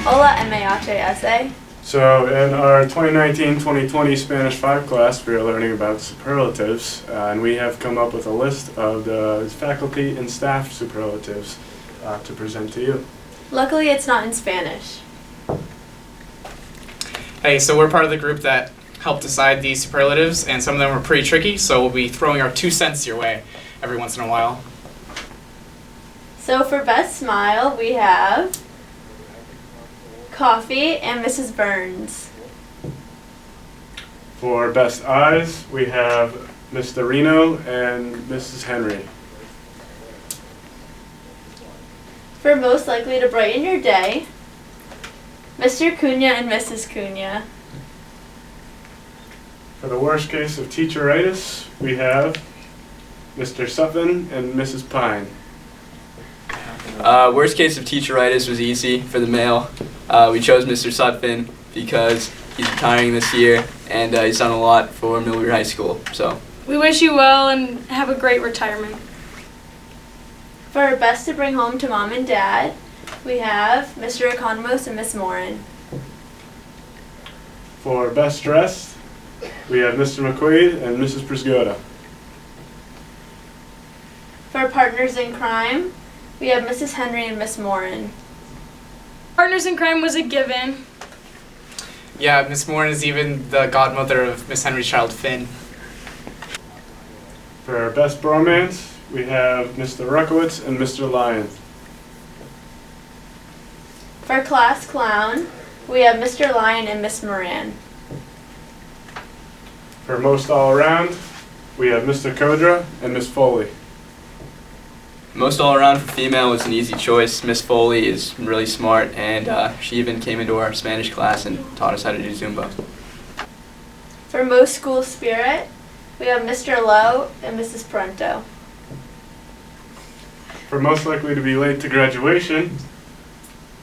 Hola, M-A-H-A-S-A. So in our 2019-2020 Spanish 5 class, we are learning about superlatives, and we have come up with a list of the faculty and staff superlatives to present to you. Luckily, it's not in Spanish. Hey, so we're part of the group that helped decide these superlatives, and some of them were pretty tricky, so we'll be throwing our 2 cents your way every once in a while. So for best smile, we have Coffee and Mrs. Burns. For best eyes, we have Mr. Reno and Mrs. Henry. For most likely to brighten your day, Mr. Cunha and Mrs. Cunha. For the worst case of teacheritis, we have Mr. Sutphin and Mrs. Pine. Worst case of teacheritis was easy for the male. We chose Mr. Sutphin because he's retiring this year and he's done a lot for Millbury High School. So we wish you well and have a great retirement. For our best to bring home to Mom and Dad, we have Mr. Economos and Miss Morin. For best dressed, we have Mr. McQuaid and Mrs. Prisgoda. For partners in crime, we have Mrs. Henry and Miss Morin. Partners in crime was a given. Yeah, Miss Morin is even the godmother of Miss Henry's child, Finn. For our best bromance, we have Mr. Ruckowitz and Mr. Lyon. For class clown, we have Mr. Lyon and Miss Moran. For most all around, we have Mr. Kodra and Miss Foley. most all around for female was an easy choice. Miss Foley is really smart, and she even came into our Spanish class and taught us how to do Zumba. For most school spirit, we have Mr. Lowe and Mrs. Pronto. For most likely to be late to graduation,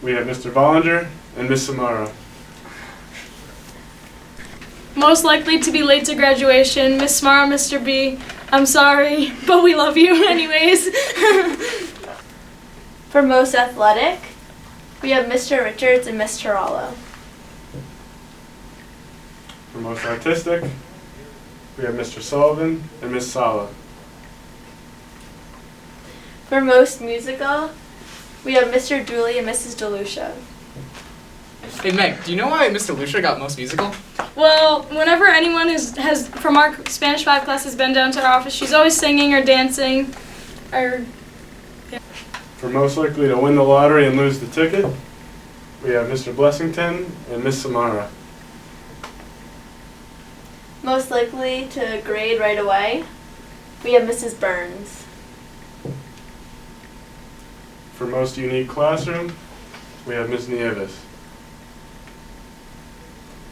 we have Mr. Bollinger and Miss Samara. Most likely to be late to graduation, Miss Smara, Mr. B. I'm sorry, but we love you anyways. For most athletic, we have Mr. Richards and Miss Tirallo. For most artistic, we have Mr. Sullivan and Miss Sala. For most musical, we have Mr. Dooley and Mrs. DeLucia. Hey Meg, do you know why Mr. Lucia got most musical? Well, whenever anyone has from our Spanish 5 class has been down to our office, she's always singing or dancing. For most likely to win the lottery and lose the ticket, we have Mr. Blessington and Miss Samara. Most likely to grade right away, we have Mrs. Burns. For most unique classroom, we have Miss Nieves.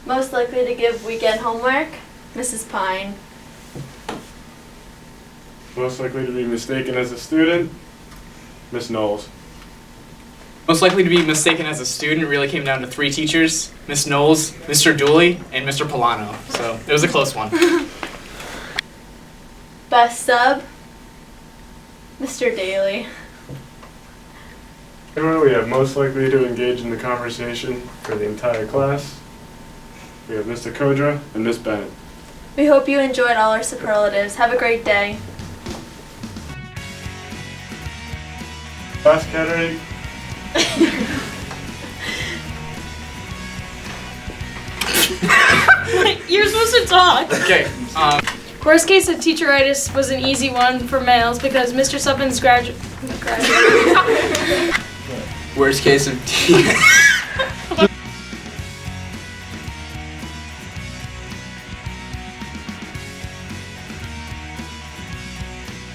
Most likely to give weekend homework, Mrs. Pine. Most likely to be mistaken as a student, Miss Knowles. Most likely to be mistaken as a student really came down to 3 teachers, Miss Knowles, Mr. Dooley, and Mr. Polano. So it was a close one. Best sub, Mr. Daly. Anyway, we have most likely to engage in the conversation for the entire class. We have Mr. Kodra and Miss Bennett. We hope you enjoyed all our superlatives. Have a great day. Class category. You're supposed to talk. Okay. Worst case of teacheritis was an easy one for males because Mr. Suppin's graduate. Worst case of